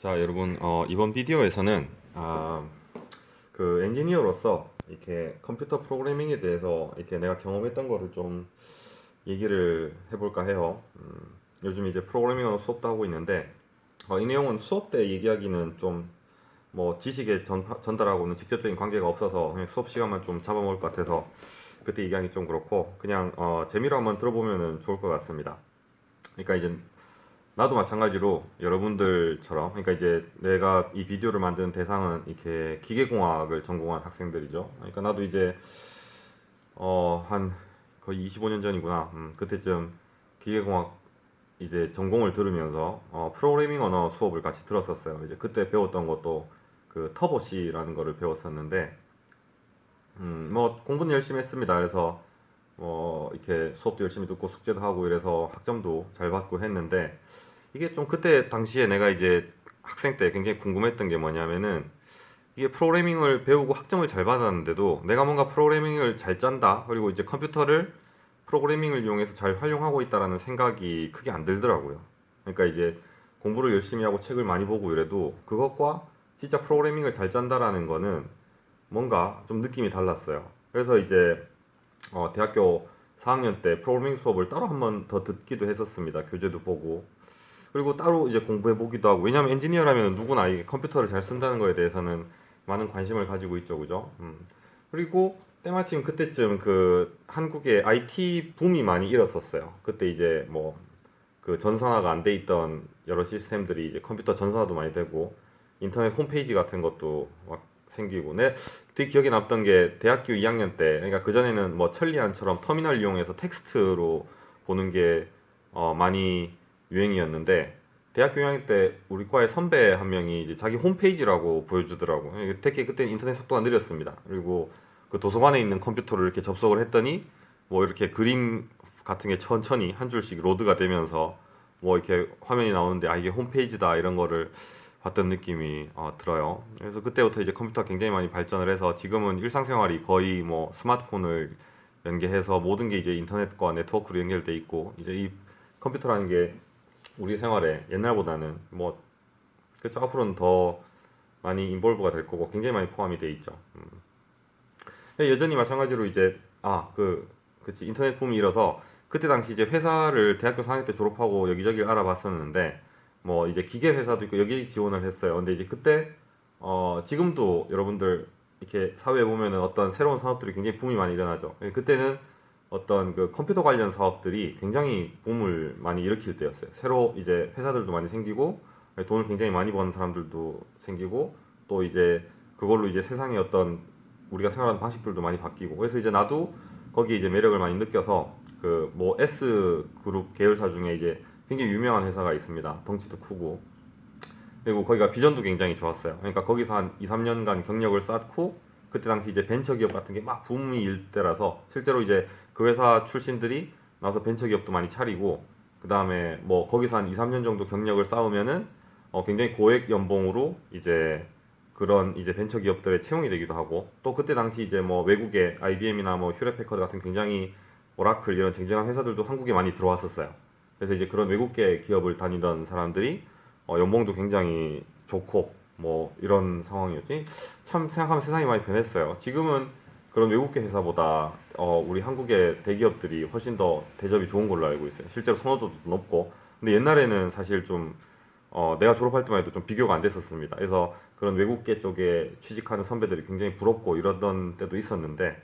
자, 여러분, 이번 비디오에서는 그 엔지니어로서 이렇게 컴퓨터 프로그래밍에 대해서 이렇게 내가 경험했던 거를 좀 얘기를 해볼까 해요. 요즘 이제 프로그래밍 언어 수업도 하고 있는데, 이 내용은 수업 때 얘기하기는 좀 뭐 지식의 전달하고는 직접적인 관계가 없어서 그냥 수업 시간만 좀 잡아먹을 것 같아서 그때 얘기하기 좀 그렇고 그냥 재미로 한번 들어보면은 좋을 것 같습니다. 그러니까 이제 나도 마찬가지로 여러분들처럼, 그러니까 이제 내가 이 비디오를 만드는 대상은 이렇게 기계공학을 전공한 학생들이죠. 그러니까 나도 이제 한 거의 25년 전이구나. 그때쯤 기계공학 이제 전공을 들으면서 프로그래밍 언어 수업을 같이 들었었어요. 이제 그때 배웠던 것도 그 터보 C라는 거를 배웠었는데, 뭐 공부는 열심히 했습니다. 그래서 뭐 이렇게 수업도 열심히 듣고 숙제도 하고 이래서 학점도 잘 받고 했는데, 이게 좀 그때 당시에 내가 이제 학생 때 굉장히 궁금했던 게 뭐냐면은, 이게 프로그래밍을 배우고 학점을 잘 받았는데도 내가 뭔가 프로그래밍을 잘 짠다, 그리고 이제 컴퓨터를 프로그래밍을 이용해서 잘 활용하고 있다라는 생각이 크게 안 들더라고요. 그러니까 이제 공부를 열심히 하고 책을 많이 보고 이래도 그것과 진짜 프로그래밍을 잘 짠다라는 거는 뭔가 좀 느낌이 달랐어요. 그래서 이제 대학교 4학년 때 프로그래밍 수업을 따로 한 번 더 듣기도 했었습니다. 교재도 보고. 그리고 따로 이제 공부해 보기도 하고. 왜냐면 엔지니어라면 누구나 이게 컴퓨터를 잘 쓴다는 거에 대해서는 많은 관심을 가지고 있죠. 그죠? 그리고 때마침 그때쯤 그 한국에 IT 붐이 많이 일었었어요. 그때 이제 뭐 그 전산화가 안 돼 있던 여러 시스템들이 이제 컴퓨터 전산화도 많이 되고 인터넷 홈페이지 같은 것도 막 생기고. 되게 기억에 남던 게 대학교 2학년 때, 그러니까 그전에는 뭐 천리안처럼 터미널 이용해서 텍스트로 보는 게 많이 유행이었는데, 대학교 2학년 때 우리 과의 선배 한 명이 이제 자기 홈페이지라고 보여주더라고. 특히 그때 인터넷 속도가 느렸습니다. 그리고 그 도서관에 있는 컴퓨터를 이렇게 접속을 했더니 뭐 이렇게 그림 같은 게 천천히 한 줄씩 로드가 되면서 뭐 이렇게 화면이 나오는데, 이게 홈페이지다 이런 거를 봤던 느낌이 들어요. 그래서 그때부터 이제 컴퓨터가 굉장히 많이 발전을 해서 지금은 일상생활이 거의 뭐 스마트폰을 연계해서 모든 게 이제 인터넷과 네트워크로 연결돼 있고, 이제 이 컴퓨터라는 게 우리 생활에 옛날보다는 뭐 그쵸, 앞으로는 더 많이 인볼브가 될 거고 굉장히 많이 포함이 돼 있죠. 여전히 마찬가지로 이제 그치, 인터넷 붐이 일어서 그때 당시 이제 회사를 대학교 4학년 때 졸업하고 여기저기 알아봤었는데, 뭐 이제 기계 회사도 있고 여기 지원을 했어요. 근데 이제 그때 지금도 여러분들 이렇게 사회에 보면은 어떤 새로운 산업들이 굉장히 붐이 많이 일어나죠. 그때는 어떤 그 컴퓨터 관련 사업들이 굉장히 붐을 많이 일으킬 때였어요. 새로 이제 회사들도 많이 생기고 돈을 굉장히 많이 버는 사람들도 생기고, 또 이제 그걸로 이제 세상의 어떤 우리가 생활하는 방식들도 많이 바뀌고. 그래서 이제 나도 거기에 이제 매력을 많이 느껴서 그 뭐 S 그룹 계열사 중에 이제 굉장히 유명한 회사가 있습니다. 덩치도 크고. 그리고 거기가 비전도 굉장히 좋았어요. 그러니까 거기서 한 2, 3년간 경력을 쌓고, 그때 당시 이제 벤처기업 같은 게 막 붐일 때라서 실제로 이제 그 회사 출신들이 나와서 벤처기업도 많이 차리고, 그 다음에 뭐 거기서 한 2, 3년 정도 경력을 쌓으면은 굉장히 고액 연봉으로 이제 그런 이제 벤처기업들에 채용이 되기도 하고, 또 그때 당시 이제 뭐 외국의 IBM이나 뭐 휴레패커드 같은 굉장히 오라클 이런 쟁쟁한 회사들도 한국에 많이 들어왔었어요. 그래서 이제 그런 외국계 기업을 다니던 사람들이 연봉도 굉장히 좋고 뭐 이런 상황이었지. 참 생각하면 세상이 많이 변했어요. 지금은 그런 외국계 회사보다 우리 한국의 대기업들이 훨씬 더 대접이 좋은 걸로 알고 있어요. 실제로 선호도도 높고. 근데 옛날에는 사실 좀 내가 졸업할 때만 해도 좀 비교가 안 됐었습니다. 그래서 그런 외국계 쪽에 취직하는 선배들이 굉장히 부럽고 이러던 때도 있었는데,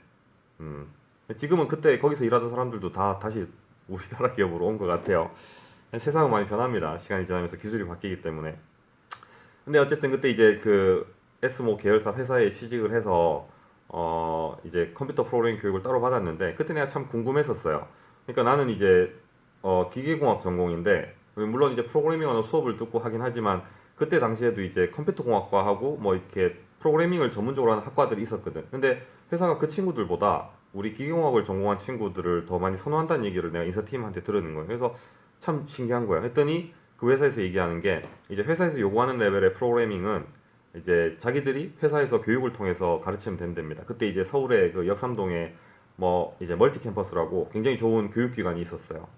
음, 지금은 그때 거기서 일하던 사람들도 다 다시 우리나라 기업으로 온 것 같아요. 세상은 많이 변합니다. 시간이 지나면서 기술이 바뀌기 때문에. 근데 어쨌든 그때 이제 그 S모 계열사 회사에 취직을 해서 이제 컴퓨터 프로그래밍 교육을 따로 받았는데, 그때 내가 참 궁금했었어요. 그러니까 나는 이제 기계공학 전공인데, 물론 이제 프로그래밍 언어 수업을 듣고 하긴 하지만 그때 당시에도 이제 컴퓨터 공학과하고 뭐 이렇게 프로그래밍을 전문적으로 하는 학과들이 있었거든. 근데 회사가 그 친구들보다 우리 기계공학을 전공한 친구들을 더 많이 선호한다는 얘기를 내가 인사팀한테 들었는 거예요. 그래서 참 신기한 거야. 했더니 그 회사에서 얘기하는 게, 이제 회사에서 요구하는 레벨의 프로그래밍은 이제 자기들이 회사에서 교육을 통해서 가르치면 된답니다. 그때 이제 서울의 그 역삼동에 뭐 이제 멀티 캠퍼스라고 굉장히 좋은 교육기관이 있었어요.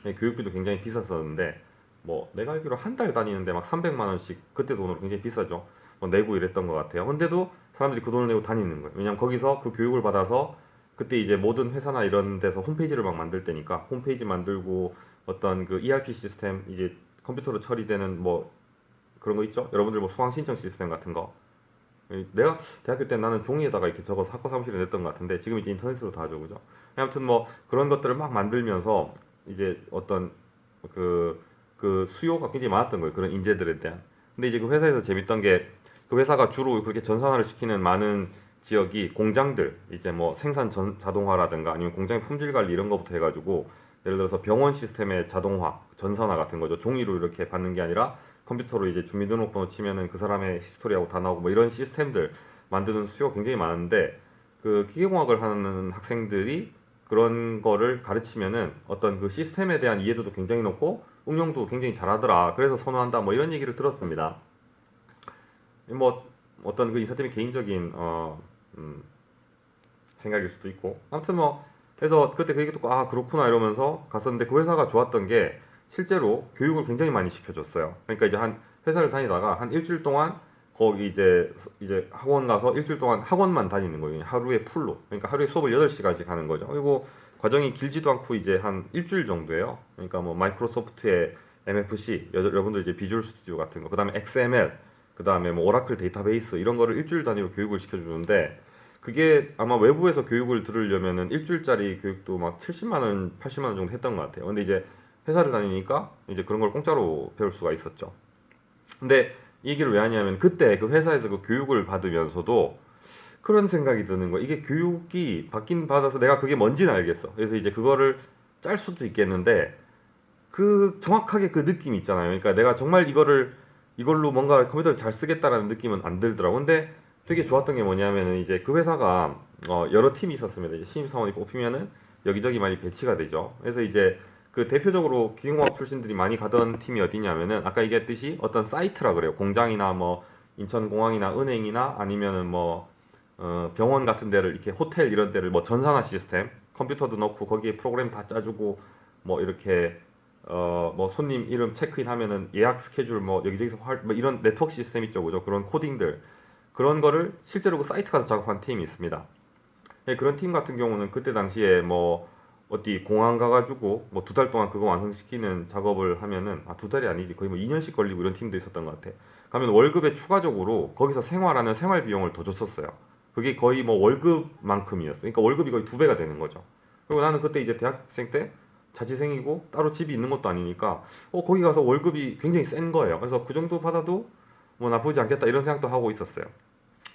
교육비도 굉장히 비쌌었는데 뭐 내가 알기로 한 달 다니는데 막 300만 원씩 그때 돈으로 굉장히 비싸죠. 뭐 내고 이랬던 것 같아요. 근데도 사람들이 그 돈을 내고 다니는 거예요. 왜냐면 거기서 그 교육을 받아서 그때 이제 모든 회사나 이런 데서 홈페이지를 막 만들 때니까 홈페이지 만들고 어떤 그 ERP 시스템 이제 컴퓨터로 처리되는 뭐 그런 거 있죠. 여러분들 뭐 수강 신청 시스템 같은 거. 내가 대학교 때 나는 종이에다가 이렇게 적어서 학과 사무실에 냈던 것 같은데 지금 이제 인터넷으로 다 하죠, 그죠? 아무튼 뭐 그런 것들을 막 만들면서 이제 어떤 그, 그 수요가 굉장히 많았던 거예요. 그런 인재들에 대한. 근데 이제 그 회사에서 재밌던 게 그 회사가 주로 그렇게 전산화를 시키는 많은 지역이 공장들, 이제 뭐 생산 자동화라든가 아니면 공장의 품질 관리 이런 거부터 해가지고 예를 들어서 병원 시스템의 자동화, 전산화 같은 거죠. 종이로 이렇게 받는 게 아니라 컴퓨터로 이제 주민등록번호 치면은 그 사람의 히스토리하고 다 나오고 뭐 이런 시스템들 만드는 수요가 굉장히 많은데 그 기계공학을 하는 학생들이 그런 거를 가르치면은 어떤 그 시스템에 대한 이해도도 굉장히 높고 응용도 굉장히 잘하더라. 그래서 선호한다. 뭐 이런 얘기를 들었습니다. 뭐 어떤 그 이사님의 개인적인 생각일 수도 있고 아무튼 뭐 그래서 그때 그 얘기 듣고 아 그렇구나 이러면서 갔었는데 그 회사가 좋았던 게 실제로 교육을 굉장히 많이 시켜줬어요. 그러니까 이제 한 회사를 다니다가 한 일주일 동안 거기 이제 학원 가서 일주일 동안 학원만 다니는 거예요. 하루에 풀로. 그러니까 하루에 수업을 8시간씩 하는 거죠. 그리고 과정이 길지도 않고 이제 한 일주일 정도예요. 그러니까 뭐 마이크로소프트의 MFC 여러분들 이제 비주얼 스튜디오 같은 거, 그다음에 XML, 그다음에 뭐 오라클 데이터베이스 이런 거를 일주일 단위로 교육을 시켜주는데 그게 아마 외부에서 교육을 들으려면은 일주일짜리 교육도 막 70만 원, 80만 원 정도 했던 것 같아요. 근데 이제 회사를 다니니까 이제 그런 걸 공짜로 배울 수가 있었죠. 근데 이 얘기를 왜 하냐면 그때 그 회사에서 그 교육을 받으면서도 그런 생각이 드는 거야. 이게 교육이 받긴 받아서 내가 그게 뭔지는 알겠어. 그래서 이제 그거를 짤 수도 있겠는데 그 정확하게 그 느낌 있잖아요. 그러니까 내가 정말 이걸로 뭔가 컴퓨터를 잘 쓰겠다라는 느낌은 안 들더라고. 근데 되게 좋았던 게 뭐냐면은 이제 그 회사가 여러 팀이 있었습니다. 이제 신입사원이 뽑히면은 여기저기 많이 배치가 되죠. 그래서 이제 그 대표적으로 기계공학 출신들이 많이 가던 팀이 어디냐면은 아까 얘기했듯이 어떤 사이트라 그래요. 공장이나 뭐 인천공항이나 은행이나 아니면은 뭐 병원 같은 데를 이렇게 호텔 이런 데를 뭐 전산화 시스템 컴퓨터도 넣고 거기에 프로그램 다 짜주고 뭐 이렇게 뭐 손님 이름 체크인 하면은 예약 스케줄 뭐 여기저기서 뭐 이런 네트워크 시스템 있죠, 그죠? 그런 코딩들 그런 거를 실제로 그 사이트 가서 작업한 팀이 있습니다. 네, 그런 팀 같은 경우는 그때 당시에 뭐 어디 공항 가가지고 뭐 2달 동안 그거 완성시키는 작업을 하면은 아 2달이 아니지 거의 뭐 2년씩 걸리고 이런 팀도 있었던 것 같아. 가면 월급에 추가적으로 거기서 생활하는 생활 비용을 더 줬었어요. 그게 거의 뭐 월급만큼이었어. 그러니까 월급이 거의 2배가 되는 거죠. 그리고 나는 그때 이제 대학생 때 자취생이고 따로 집이 있는 것도 아니니까 거기 가서 월급이 굉장히 센 거예요. 그래서 그 정도 받아도 뭐 나쁘지 않겠다 이런 생각도 하고 있었어요.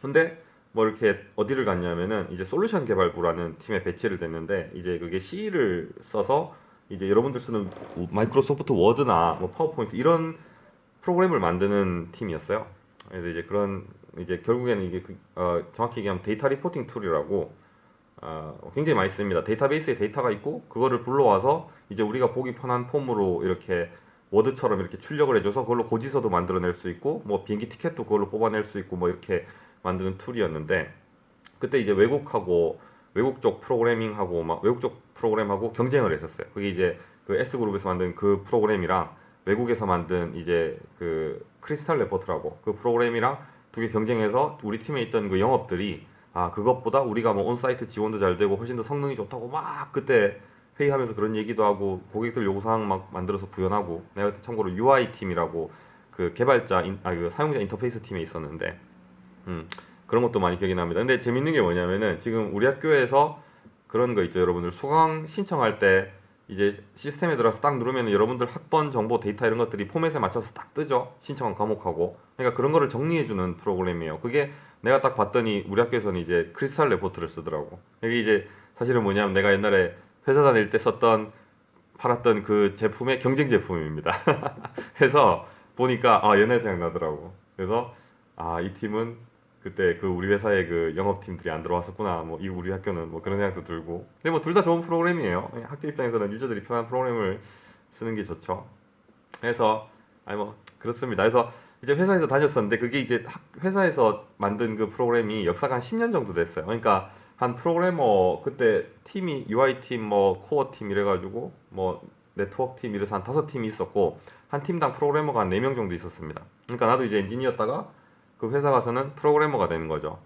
근데 뭐 이렇게 어디를 갔냐면은 이제 솔루션 개발부라는 팀에 배치를 됐는데 이제 그게 C를 써서 이제 여러분들 쓰는 마이크로소프트 워드나 뭐 파워포인트 이런 프로그램을 만드는 팀이었어요. 그래서 이제 그런 이제 결국에는 이게 정확히 얘기하면 데이터 리포팅 툴이라고 굉장히 많이 씁니다. 데이터베이스에 데이터가 있고 그거를 불러와서 이제 우리가 보기 편한 폼으로 이렇게 워드처럼 이렇게 출력을 해줘서 그걸로 고지서도 만들어낼 수 있고 뭐 비행기 티켓도 그걸로 뽑아낼 수 있고 뭐 이렇게 만드는 툴이었는데 그때 이제 외국 쪽 프로그래밍하고 막 외국 쪽 프로그램하고 경쟁을 했었어요. 그게 이제 그 S그룹에서 만든 그 프로그램이랑 외국에서 만든 이제 그 크리스탈 레포트라고 그 프로그램이랑 두 개 경쟁해서 우리 팀에 있던 그 영업들이 아 그것보다 우리가 뭐 온사이트 지원도 잘 되고 훨씬 더 성능이 좋다고 막 그때 회의하면서 그런 얘기도 하고 고객들 요구사항 막 만들어서 구현하고 내가 그때 참고로 UI 팀이라고 그 그 사용자 인터페이스 팀에 있었는데 음, 그런 것도 많이 기억이 납니다. 근데 재밌는 게 뭐냐면은 지금 우리 학교에서 그런 거 있죠. 여러분들 수강 신청할 때 이제 시스템에 들어가서 딱 누르면 여러분들 학번 정보 데이터 이런 것들이 포맷에 맞춰서 딱 뜨죠. 신청한 과목하고. 그러니까 그런 거를 정리해주는 프로그램이에요. 그게 내가 딱 봤더니 우리 학교에서는 이제 크리스탈 레포트를 쓰더라고. 이게 이제 사실은 뭐냐면 내가 옛날에 회사 다닐 때 팔았던 그 제품의 경쟁 제품입니다. 해서 보니까 아 옛날 생각나더라고. 그래서 아 이 팀은 그때 그 우리 회사의 그 영업팀들이 안 들어왔었구나. 뭐 이 우리 학교는 뭐 그런 생각도 들고. 근데 뭐 둘 다 좋은 프로그램이에요. 학교 입장에서는 유저들이 편한 프로그램을 쓰는 게 좋죠. 그래서 아니 뭐 그렇습니다. 그래서 이제 회사에서 다녔었는데 그게 이제 회사에서 만든 그 프로그램이 역사가 한 10년 정도 됐어요. 그러니까 한 프로그래머 그때 팀이 UI 팀 뭐 코어 팀 이래가지고 뭐 네트워크 팀 이래서 한 5팀이 있었고 한 팀당 프로그래머가 한 4명 정도 있었습니다. 그러니까 나도 이제 엔지니어였다가 그 회사 가서는 프로그래머가 되는 거죠.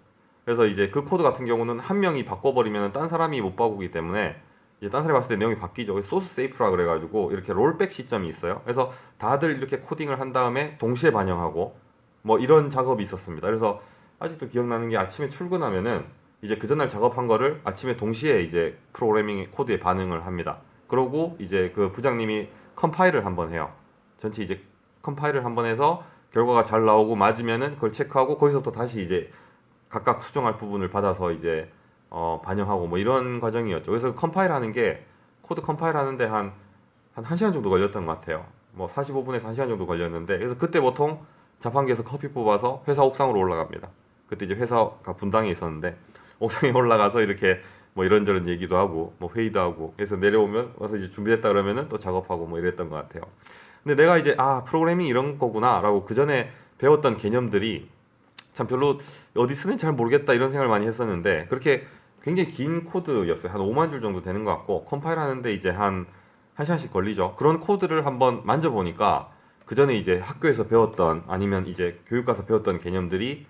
그래서 이제 그 코드 같은 경우는 한 명이 바꿔버리면 딴 사람이 못 바꾸기 때문에 이제 딴 사람이 봤을 때 내용이 바뀌죠. 소스 세이프라 그래가지고 이렇게 롤백 시점이 있어요. 그래서 다들 이렇게 코딩을 한 다음에 동시에 반영하고 뭐 이런 작업이 있었습니다. 그래서 아직도 기억나는 게 아침에 출근하면은 이제 그 전날 작업한 거를 아침에 동시에 이제 프로그래밍 코드에 반응을 합니다. 그러고 이제 그 부장님이 컴파일을 한번 해요. 전체 이제 컴파일을 한번 해서 결과가 잘 나오고 맞으면은 그걸 체크하고 거기서부터 다시 이제 각각 수정할 부분을 받아서 이제 반영하고 뭐 이런 과정이었죠. 그래서 컴파일 하는 게 코드 컴파일 하는데 한 1시간 정도 걸렸던 것 같아요. 뭐 45분에서 1시간 정도 걸렸는데 그래서 그때 보통 자판기에서 커피 뽑아서 회사 옥상으로 올라갑니다. 그때 이제 회사가 분당에 있었는데 옥상에 올라가서 이렇게 뭐 이런저런 얘기도 하고 뭐 회의도 하고 그래서 내려오면 와서 이제 준비됐다 그러면은 또 작업하고 뭐 이랬던 것 같아요. 근데 내가 이제 프로그래밍 이런 거구나라고 그 전에 배웠던 개념들이 참 별로 어디 쓰는지 잘 모르겠다 이런 생각을 많이 했었는데 그렇게 굉장히 긴 코드였어요. 한 5만 줄 정도 되는 것 같고 컴파일 하는데 이제 한 1시간씩 걸리죠. 그런 코드를 한번 만져보니까 그 전에 이제 학교에서 배웠던 아니면 이제 교육 가서 배웠던 개념들이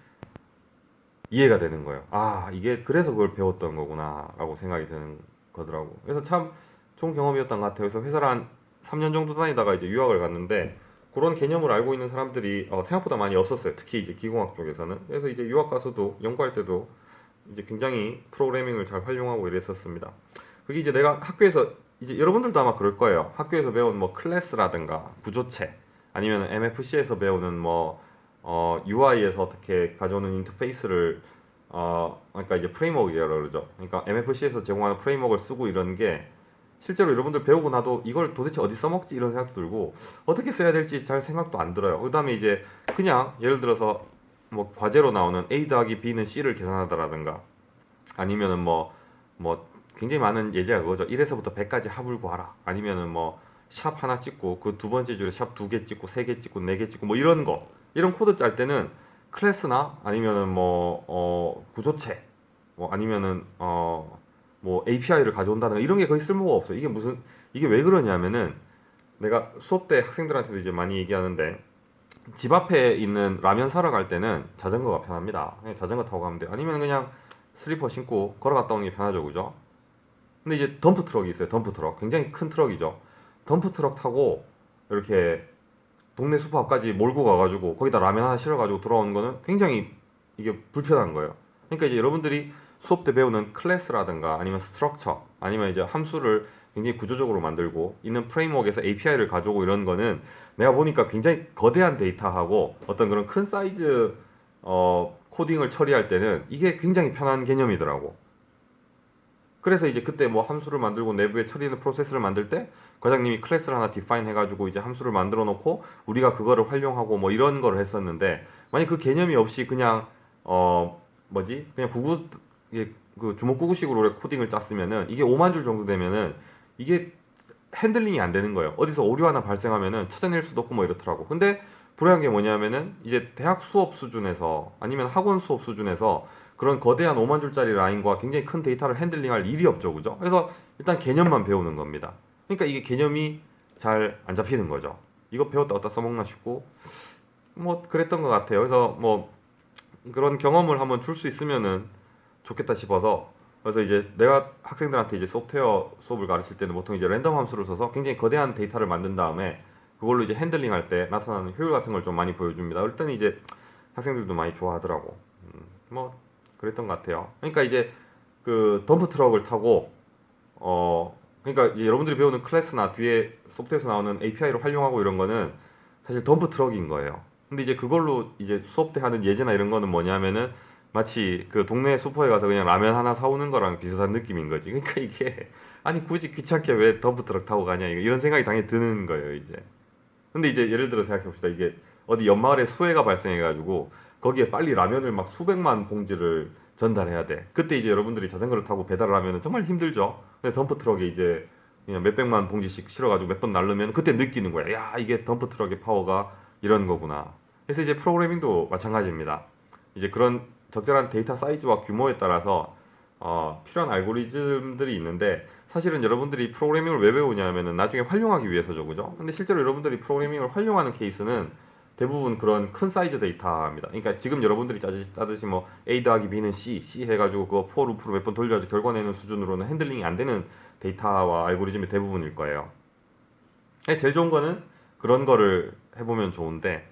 이해가 되는 거예요. 이게 그래서 그걸 배웠던 거구나라고 생각이 드는 거더라고. 그래서 참 좋은 경험이었던 것 같아요. 그래서 회사를 한 3년 정도 다니다가 이제 유학을 갔는데 그런 개념을 알고 있는 사람들이 생각보다 많이 없었어요. 특히 이제 기공학 쪽에서는. 그래서 이제 유학 가서도 연구할 때도 이제 굉장히 프로그래밍을 잘 활용하고 이랬었습니다. 그게 이제 내가 학교에서 이제 여러분들도 아마 그럴 거예요. 학교에서 배운 뭐 클래스라든가 구조체 아니면 MFC에서 배우는 뭐 UI에서 어떻게 가져오는 인터페이스를 그러니까 이제 프레임워크라고 그러죠. 그러니까 MFC에서 제공하는 프레임워크를 쓰고 이런 게 실제로 여러분들 배우고 나도 이걸 도대체 어디 써먹지 이런 생각도 들고 어떻게 써야 될지 잘 생각도 안 들어요. 그 다음에 이제 그냥 예를 들어서 뭐 과제로 나오는 A 더하기 B는 C를 계산하다라든가 아니면은 뭐 굉장히 많은 예제가 그거죠. 1에서부터 100까지 합을 구하라. 아니면은 뭐 샵 하나 찍고 그 두 번째 줄에 샵 2개 찍고 3개 찍고 4개 찍고 뭐 이런 거 이런 코드 짤 때는 클래스나 아니면은 뭐 구조체 뭐 아니면은 뭐 API를 가져온다든가 이런 게 거의 쓸모가 없어요. 이게 왜 그러냐면은 내가 수업 때 학생들한테도 이제 많이 얘기하는데 집 앞에 있는 라면 사러 갈 때는 자전거가 편합니다. 그냥 자전거 타고 가면 돼요. 아니면 그냥 슬리퍼 신고 걸어갔다 오는 게 편하죠, 그죠? 근데 이제 덤프 트럭이 있어요. 덤프 트럭. 굉장히 큰 트럭이죠. 덤프 트럭 타고 이렇게 동네 슈퍼 앞까지 몰고 가가지고 거기다 라면 하나 실어가지고 돌아오는 거는 굉장히 이게 불편한 거예요. 그러니까 이제 여러분들이 수업 때 배우는 클래스라든가 아니면 스트럭처 아니면 이제 함수를 굉장히 구조적으로 만들고 있는 프레임워크에서 API를 가져오고 이런 거는 내가 보니까 굉장히 거대한 데이터하고 어떤 그런 큰 사이즈 코딩을 처리할 때는 이게 굉장히 편한 개념이더라고. 그래서 이제 그때 뭐 함수를 만들고 내부에 처리하는 프로세스를 만들 때 과장님이 클래스를 하나 디파인 해가지고 이제 함수를 만들어 놓고 우리가 그거를 활용하고 뭐 이런 거를 했었는데 만약 그 개념이 없이 그냥 그냥 그 주먹구구식으로 코딩을 짰으면은 이게 5만 줄 정도 되면은 이게 핸들링이 안 되는 거예요. 어디서 오류 하나 발생하면은 찾아낼 수도 없고 뭐 이렇더라고. 근데 불행한 게 뭐냐면은 이제 대학 수업 수준에서 아니면 학원 수업 수준에서 그런 거대한 5만 줄짜리 라인과 굉장히 큰 데이터를 핸들링할 일이 없죠, 그죠? 그래서 일단 개념만 배우는 겁니다. 그러니까 이게 개념이 잘 안 잡히는 거죠. 이거 배웠다 어디다 써먹나 싶고 뭐 그랬던 것 같아요. 그래서 뭐 그런 경험을 한번 줄 수 있으면은 좋겠다 싶어서 그래서 이제 내가 학생들한테 이제 소프트웨어 수업을 가르칠 때는 보통 이제 랜덤 함수를 써서 굉장히 거대한 데이터를 만든 다음에 그걸로 이제 핸들링 할 때 나타나는 효율 같은 걸 좀 많이 보여줍니다. 그랬더니 이제 학생들도 많이 좋아하더라고. 뭐 그랬던 것 같아요. 그러니까 이제 그 덤프 트럭을 타고 그러니까 이제 여러분들이 배우는 클래스나 뒤에 소프트웨어에서 나오는 API를 활용하고 이런 거는 사실 덤프 트럭인 거예요. 근데 이제 그걸로 이제 수업 때 하는 예제나 이런 거는 뭐냐면은 마치 그 동네 슈퍼에 가서 그냥 라면 하나 사오는 거랑 비슷한 느낌인 거지. 그러니까 이게 아니 굳이 귀찮게 왜 덤프 트럭 타고 가냐 이런 생각이 당연히 드는 거예요 이제. 근데 이제 예를 들어 생각해 봅시다. 이게 어디 옆마을에 수해가 발생해가지고 거기에 빨리 라면을 막 수백만 봉지를 전달해야 돼. 그때 이제 여러분들이 자전거를 타고 배달을 하면 정말 힘들죠. 근데 덤프 트럭에 이제 그냥 몇백만 봉지씩 실어가지고 몇 번 날르면 그때 느끼는 거야. 야, 이게 덤프 트럭의 파워가 이런 거구나. 그래서 이제 프로그래밍도 마찬가지입니다. 이제 그런 적절한 데이터 사이즈와 규모에 따라서 필요한 알고리즘들이 있는데 사실은 여러분들이 프로그래밍을 왜 배우냐면은 나중에 활용하기 위해서죠, 그죠? 근데 실제로 여러분들이 프로그래밍을 활용하는 케이스는 대부분 그런 큰 사이즈 데이터입니다. 그러니까 지금 여러분들이 짜듯이 뭐 A 더하기 B는 C 해가지고 그거 for 루프로 몇 번 돌려서 결과 내는 수준으로는 핸들링이 안 되는 데이터와 알고리즘의 대부분일 거예요. 제일 좋은 거는 그런 거를 해보면 좋은데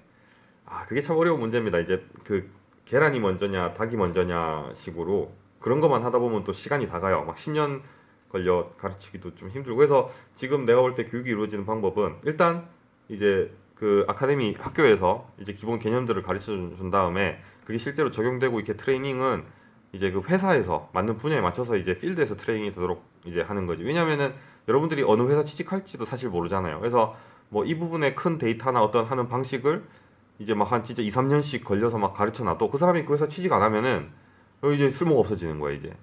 그게 참 어려운 문제입니다. 이제 그 계란이 먼저냐 닭이 먼저냐 식으로 그런 것만 하다 보면 또 시간이 다 가요. 막 10년 걸려 가르치기도 좀 힘들고 해서 지금 내가 볼 때 교육이 이루어지는 방법은 일단 이제 그 아카데미 학교에서 이제 기본 개념들을 가르쳐 준 다음에 그게 실제로 적용되고 이렇게 트레이닝은 이제 그 회사에서 맞는 분야에 맞춰서 이제 필드에서 트레이닝이 되도록 이제 하는 거지. 왜냐면은 여러분들이 어느 회사 취직할지도 사실 모르잖아요. 그래서 뭐 이 부분의 큰 데이터나 어떤 하는 방식을 이제 막 한 진짜 2, 3년씩 걸려서 막 가르쳐 놔도 그 사람이 그 회사 취직 안 하면은 이제 쓸모가 없어지는 거야 이제.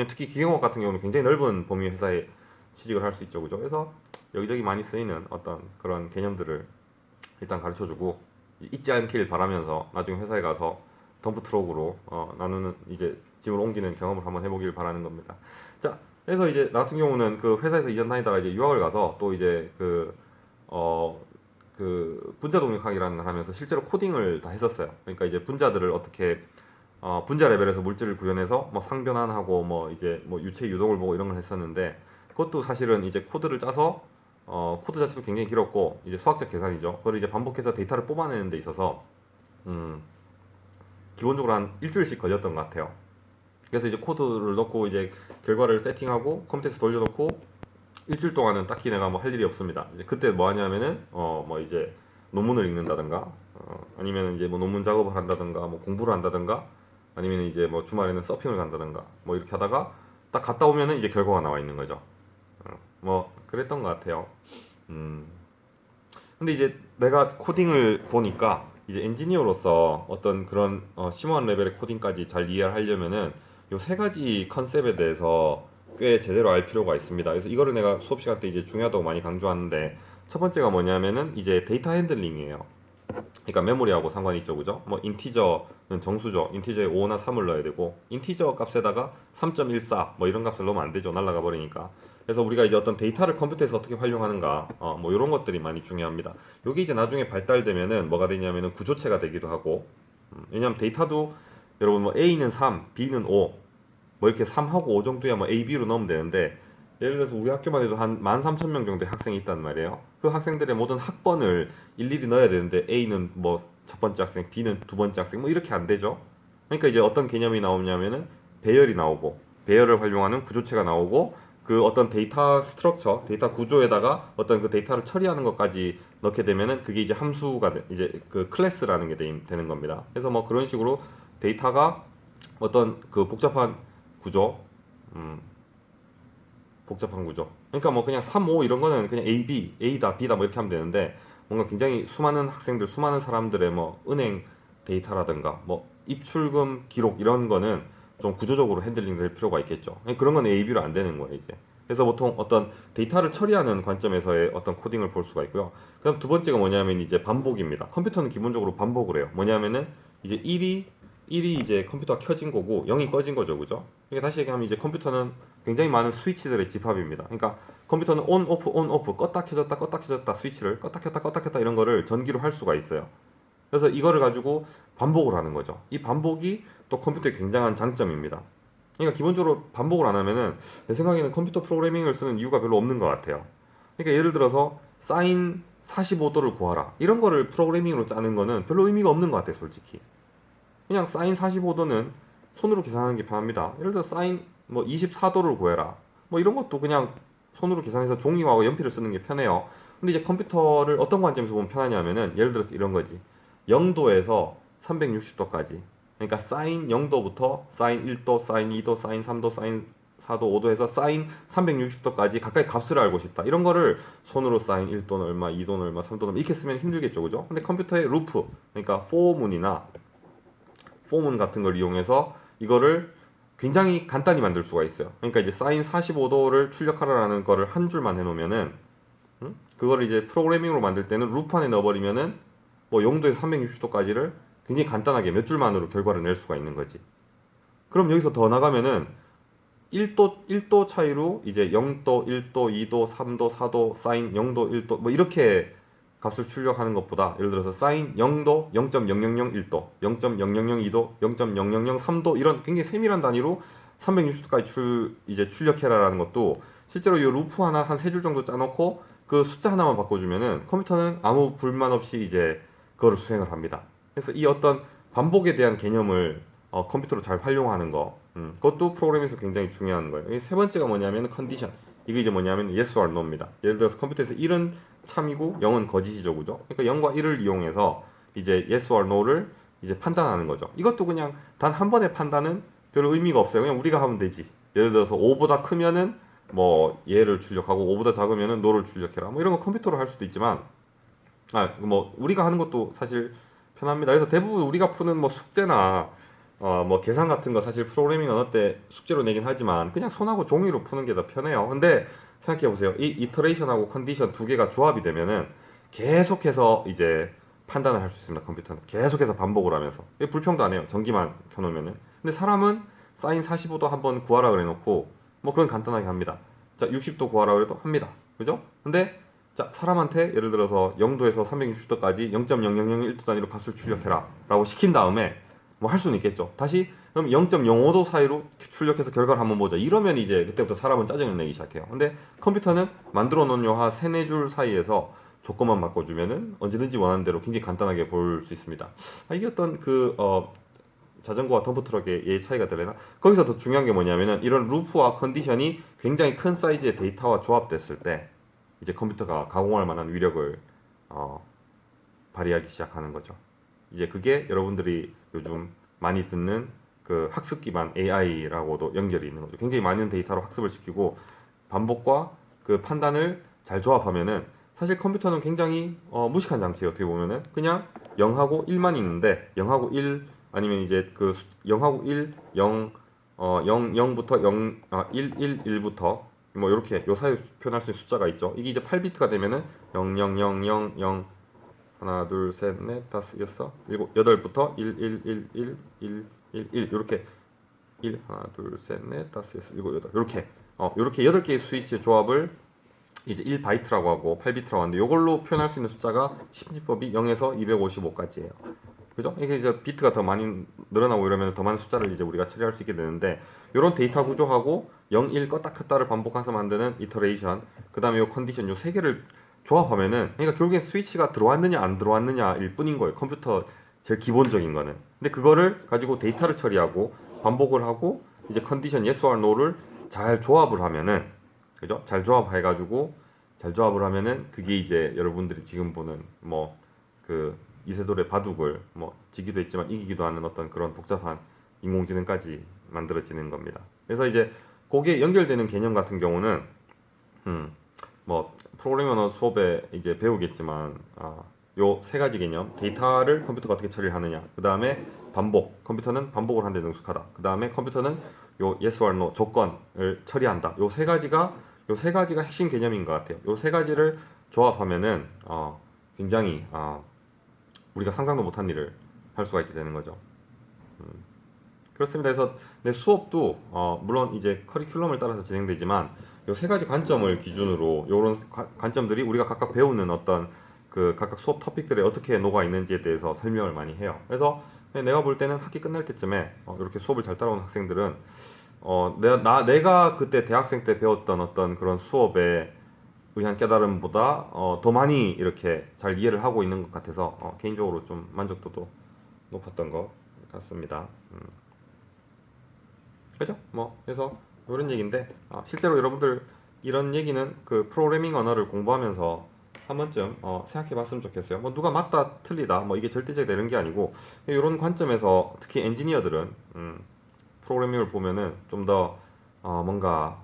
특히 기계공학 같은 경우는 굉장히 넓은 범위의 회사에 취직을 할 수 있죠, 그죠? 그래서 여기저기 많이 쓰이는 어떤 그런 개념들을 일단 가르쳐주고 잊지 않길 바라면서 나중에 회사에 가서 덤프 트럭으로 나누는 이제 짐을 옮기는 경험을 한번 해보길 바라는 겁니다. 자, 그래서 이제 나 같은 경우는 그 회사에서 2년 다니다가 이제 유학을 가서 또 이제 분자 동력학이라는 걸 하면서 실제로 코딩을 다 했었어요. 그러니까 이제 분자들을 어떻게 분자 레벨에서 물질을 구현해서 뭐 상변환하고 뭐 이제 뭐 유체 유동을 보고 이런 걸 했었는데 그것도 사실은 이제 코드를 짜서 코드 자체도 굉장히 길었고 이제 수학적 계산이죠. 그걸 이제 반복해서 데이터를 뽑아내는 데 있어서 음, 기본적으로 한 일주일씩 걸렸던 것 같아요. 그래서 이제 코드를 넣고 이제 결과를 세팅하고 컴퓨터에서 돌려놓고 일주일 동안은 딱히 내가 뭐 할 일이 없습니다. 이제 그때 뭐 하냐면은 뭐 이제 논문을 읽는다든가 아니면 이제 뭐 논문 작업을 한다든가 뭐 공부를 한다든가 아니면 이제 뭐 주말에는 서핑을 간다든가 뭐 이렇게 하다가 딱 갔다 오면은 이제 결과가 나와 있는 거죠. 뭐 그랬던 것 같아요. 음. 근데 이제 내가 코딩을 보니까 이제 엔지니어로서 어떤 그런 심오한 레벨의 코딩까지 잘 이해하려면은 요 세 가지 컨셉에 대해서 꽤 제대로 알 필요가 있습니다. 그래서 이거를 내가 수업 시간 때 이제 중요하다고 많이 강조하는데 첫 번째가 뭐냐면은 이제 데이터 핸들링이에요. 그러니까 메모리하고 상관이 있죠, 그죠? 뭐 인티저는 정수죠. 인티저에 5나 3을 넣어야 되고 인티저 값에다가 3.14 뭐 이런 값을 넣으면 안 되죠. 날라가 버리니까. 그래서 우리가 이제 어떤 데이터를 컴퓨터에서 어떻게 활용하는가, 뭐 이런 것들이 많이 중요합니다. 이게 이제 나중에 발달되면은 뭐가 되냐면은 구조체가 되기도 하고, 왜냐하면 데이터도 여러분 뭐 A는 3, B는 5, 뭐 이렇게 3하고 5 정도야 뭐 A, B로 넣으면 되는데 예를 들어서 우리 학교만 해도 한 13,000명 정도의 학생이 있단 말이에요. 그 학생들의 모든 학번을 일일이 넣어야 되는데 A는 뭐 첫 번째 학생, B는 두 번째 학생 뭐 이렇게 안 되죠. 그러니까 이제 어떤 개념이 나오냐면은 배열이 나오고 배열을 활용하는 구조체가 나오고 그 어떤 데이터 스트럭처, 데이터 구조에다가 어떤 그 데이터를 처리하는 것까지 넣게 되면은 그게 이제 함수가 이제 그 클래스라는 게 되는 겁니다. 그래서 뭐 그런 식으로 데이터가 어떤 그 음, 복잡한 구조. 그러니까 뭐 그냥 3, 5 이런 거는 그냥 A, B, A다, B다 뭐 이렇게 하면 되는데 뭔가 굉장히 수많은 학생들, 수많은 사람들의 뭐 은행 데이터라든가 뭐 입출금 기록 이런 거는 좀 구조적으로 핸들링 될 필요가 있겠죠. 그런 건 A, B로 안 되는 거예요, 이제. 그래서 보통 어떤 데이터를 처리하는 관점에서의 어떤 코딩을 볼 수가 있고요. 그다음 두 번째가 뭐냐면 이제 반복입니다. 컴퓨터는 기본적으로 반복을 해요. 뭐냐면은 이제 1이 이제 컴퓨터가 켜진 거고 0이 꺼진 거죠, 그죠? 그러니까 다시 얘기하면 이제 컴퓨터는 굉장히 많은 스위치들의 집합입니다. 그러니까 컴퓨터는 온 오프 껐다 켜졌다 스위치를 껐다 켰다 이런 거를 전기로 할 수가 있어요. 그래서 이거를 가지고 반복을 하는 거죠. 이 반복이 또 컴퓨터의 굉장한 장점입니다. 그러니까 기본적으로 반복을 안 하면은 내 생각에는 컴퓨터 프로그래밍을 쓰는 이유가 별로 없는 것 같아요. 그러니까 예를 들어서 사인 45도를 구하라 이런 거를 프로그래밍으로 짜는 거는 별로 의미가 없는 것 같아요, 솔직히. 그냥 사인 45도는 손으로 계산하는 게 편합니다. 예를 들어 사인 뭐 24도를 구해라. 뭐 이런 것도 그냥 손으로 계산해서 종이하고 연필을 쓰는 게 편해요. 근데 이제 컴퓨터를 어떤 관점에서 보면 편하냐면은 예를 들어서 이런 거지. 0도에서 360도까지. 그러니까 사인 0도부터 사인 1도, 사인 2도, 사인 3도, 사인 4도, 5도 해서 사인 360도까지 각각의 값을 알고 싶다. 이런 거를 손으로 사인 1도는 얼마, 2도는 얼마, 3도는 얼마 이렇게 쓰면 힘들겠죠. 그죠? 근데 컴퓨터의 루프, 그러니까 포문이나 포문 같은 걸 이용해서 이거를 굉장히 간단히 만들 수가 있어요. 그러니까 이제 사인 45도를 출력하라는 거를 한 줄만 해놓으면은 그거를 이제 프로그래밍으로 만들 때는 루프 안에 넣어버리면은 뭐 0도에서 360도까지를 굉장히 간단하게 몇 줄만으로 결과를 낼 수가 있는 거지. 그럼 여기서 더 나가면은 1도 차이로 이제 0도, 1도, 2도, 3도, 4도, 사인 0도, 1도 뭐 이렇게 값을 출력하는 것보다 예를 들어서 사인 0도 0.0001도, 0.0002도, 0.0003도 이런 굉장히 세밀한 단위로 360도까지 이제 출력해라라는 것도 실제로 이 루프 하나 한 세 줄 정도 짜놓고 그 숫자 하나만 바꿔주면은 컴퓨터는 아무 불만 없이 이제 그거를 수행을 합니다. 그래서 이 어떤 반복에 대한 개념을 컴퓨터로 잘 활용하는 거, 그것도 프로그램에서 굉장히 중요한 거예요. 세 번째가 뭐냐면 컨디션. 이게 이제 뭐냐면 yes or no입니다. 예를 들어서 컴퓨터에서 1은 참이고 0은 거짓이죠, 그죠? 그러니까 0과 1을 이용해서 이제 yes or no를 이제 판단하는 거죠. 이것도 그냥 단 한 번의 판단은 별 의미가 없어요. 그냥 우리가 하면 되지. 예를 들어서 5보다 크면은 뭐 얘를 출력하고 5보다 작으면은 no를 출력해라. 뭐 이런 거 컴퓨터로 할 수도 있지만 뭐 우리가 하는 것도 사실 편합니다. 그래서 대부분 우리가 푸는 뭐 숙제나 뭐 계산 같은 거 사실 프로그래밍 언어 때 숙제로 내긴 하지만 그냥 손하고 종이로 푸는 게 더 편해요. 근데 생각해 보세요. 이 이터레이션하고 컨디션 두 개가 조합이 되면은 계속해서 이제 판단을 할 수 있습니다. 컴퓨터는 계속해서 반복을 하면서 이게 불평도 안 해요. 전기만 켜놓으면은. 근데 사람은 사인 45도 한번 구하라 그래놓고 뭐 그건 간단하게 합니다. 자 60도 구하라 그래도 합니다. 그죠? 근데 자 사람한테 예를 들어서 0도에서 360도까지 0.0001도 단위로 값을 출력해라 라고 시킨 다음에 뭐 할 수는 있겠죠. 다시 그럼 0.05도 사이로 출력해서 결과를 한번 보자. 이러면 이제 그때부터 사람은 짜증을 내기 시작해요. 근데 컴퓨터는 만들어 놓은 요 한 세네 줄 사이에서 조건만 바꿔주면은 언제든지 원하는 대로 굉장히 간단하게 볼 수 있습니다. 이게 어떤 자전거와 덤프트럭의 예 차이가 되려나? 거기서 더 중요한 게 뭐냐면은 이런 루프와 컨디션이 굉장히 큰 사이즈의 데이터와 조합됐을 때 이제 컴퓨터가 가공할 만한 위력을 발휘하기 시작하는 거죠. 이제 그게 여러분들이 요즘 많이 듣는 그 학습 기반 AI라고도 연결이 있는 거죠. 굉장히 많은 데이터로 학습을 시키고 반복과 그 판단을 잘 조합하면은 사실 컴퓨터는 굉장히 무식한 장치예요. 어떻게 보면은 그냥 0하고 1만 있는데 0하고 1 아니면 이제 그 0하고 1, 0, 0부터 0, 1, 1, 1부터 뭐 이렇게 요 사이 표현할 수 있는 숫자가 있죠. 이게 이제 8비트가 되면은 0, 0, 0, 0, 0 하나, 둘, 셋, 넷, 다섯, 여섯, 일곱, 여덟부터 1, 1, 1, 1, 1, 1, 1 이렇게 1, 하나, 둘, 셋, 넷, 다섯, 여섯, 일곱, 여덟 이렇게 이렇게 8개의 스위치의 조합을 이제 1바이트라고 하고 8비트라고 하는데 이걸로 표현할 수 있는 숫자가 심지법이 0에서 255까지예요. 그죠? 이게 이제 비트가 더 많이 늘어나고 이러면 더 많은 숫자를 이제 우리가 처리할 수 있게 되는데 이런 데이터 구조하고 0, 1 껐다 켰다를 반복해서 만드는 이터레이션 그 다음에 이 컨디션 요 세 개를 조합하면은 그러니까 결국엔 스위치가 들어왔느냐 안 들어왔느냐일 뿐인 거예요. 컴퓨터 제일 기본적인 거는. 근데 그거를 가지고 데이터를 처리하고 반복을 하고 이제 컨디션 yes or no를 잘 조합을 하면은 그죠? 잘 조합해가지고 잘 조합을 하면은 그게 이제 여러분들이 지금 보는 뭐 그 이세돌의 바둑을 뭐 지기도 했지만 이기기도 하는 어떤 그런 복잡한 인공지능까지 만들어지는 겁니다. 그래서 이제 거기에 연결되는 개념 같은 경우는 뭐 프로그래밍 언어 수업에 이제 배우겠지만 요 세 가지 개념 데이터를 컴퓨터가 어떻게 처리를 하느냐 그 다음에 반복 컴퓨터는 반복을 하는 데 능숙하다 그 다음에 컴퓨터는 요 yes or no 조건을 처리한다 요 세 가지가 핵심 개념인 것 같아요. 요 세 가지를 조합하면은 굉장히 우리가 상상도 못한 일을 할 수가 있게 되는 거죠. 그렇습니다. 그래서 내 수업도 물론 이제 커리큘럼을 따라서 진행되지만 요 세 가지 관점을 기준으로 요런 관점들이 우리가 각각 배우는 어떤 그 각각 수업 토픽들에 어떻게 녹아 있는지에 대해서 설명을 많이 해요. 그래서 내가 볼 때는 학기 끝날 때쯤에 이렇게 수업을 잘 따라오는 학생들은 내가 그때 대학생 때 배웠던 어떤 그런 수업에 의한 깨달음보다 더 많이 이렇게 잘 이해를 하고 있는 것 같아서 개인적으로 좀 만족도도 높았던 것 같습니다. 그죠? 뭐 그래서 이런 얘기인데 실제로 여러분들 이런 얘기는 그 프로그래밍 언어를 공부하면서 한 번쯤 생각해봤으면 좋겠어요. 뭐 누가 맞다 틀리다 뭐 이게 절대적이 되는 게 아니고 이런 관점에서 특히 엔지니어들은 프로그래밍을 보면은 좀 더 뭔가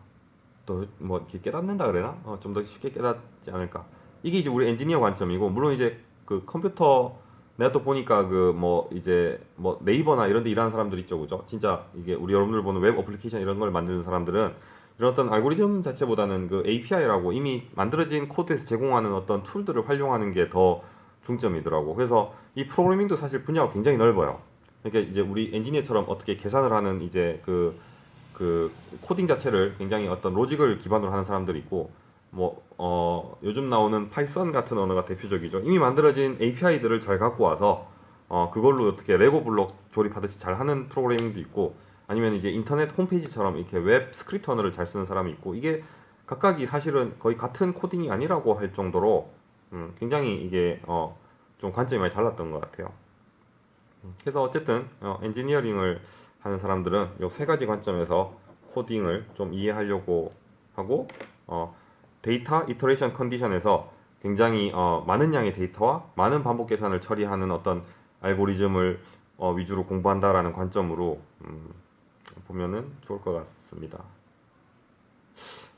또 뭐 이렇게 깨닫는다 그래나 좀 더 쉽게 깨닫지 않을까. 이게 이제 우리 엔지니어 관점이고 물론 이제 그 컴퓨터 내가 또 보니까 그 뭐 이제 뭐 네이버나 이런 데 일하는 사람들 있죠, 그죠? 진짜 이게 우리 여러분들 보는 웹 어플리케이션 이런 걸 만드는 사람들은 이런 어떤 알고리즘 자체보다는 그 API라고 이미 만들어진 코드에서 제공하는 어떤 툴들을 활용하는 게 더 중점이더라고. 그래서 이 프로그래밍도 사실 분야가 굉장히 넓어요. 그러니까 이제 우리 엔지니어처럼 어떻게 계산을 하는 이제 그 그 코딩 자체를 굉장히 어떤 로직을 기반으로 하는 사람들이 있고 요즘 나오는 파이썬 같은 언어가 대표적이죠. 이미 만들어진 API들을 잘 갖고 와서 그걸로 어떻게 레고 블록 조립하듯이 잘 하는 프로그래밍도 있고 아니면 이제 인터넷 홈페이지처럼 이렇게 웹 스크립트 언어를 잘 쓰는 사람이 있고 이게 각각이 사실은 거의 같은 코딩이 아니라고 할 정도로 굉장히 이게 좀 관점이 많이 달랐던 것 같아요. 그래서 어쨌든 엔지니어링을 하는 사람들은 이 세 가지 관점에서 코딩을 좀 이해하려고 하고 데이터 이터레이션 컨디션에서 굉장히 많은 양의 데이터와 많은 반복 계산을 처리하는 어떤 알고리즘을 위주로 공부한다라는 관점으로 보면은 좋을 것 같습니다.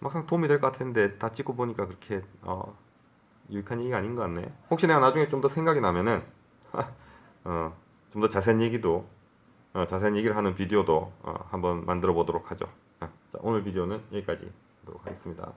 막상 도움이 될 것 같은데 다 찍고 보니까 그렇게 유익한 얘기가 아닌 것 같네. 혹시 내가 나중에 좀 더 생각이 나면은 좀 더 자세한 얘기도 자세한 얘기를 하는 비디오도 한번 만들어 보도록 하죠. 자, 오늘 비디오는 여기까지 하도록 하겠습니다.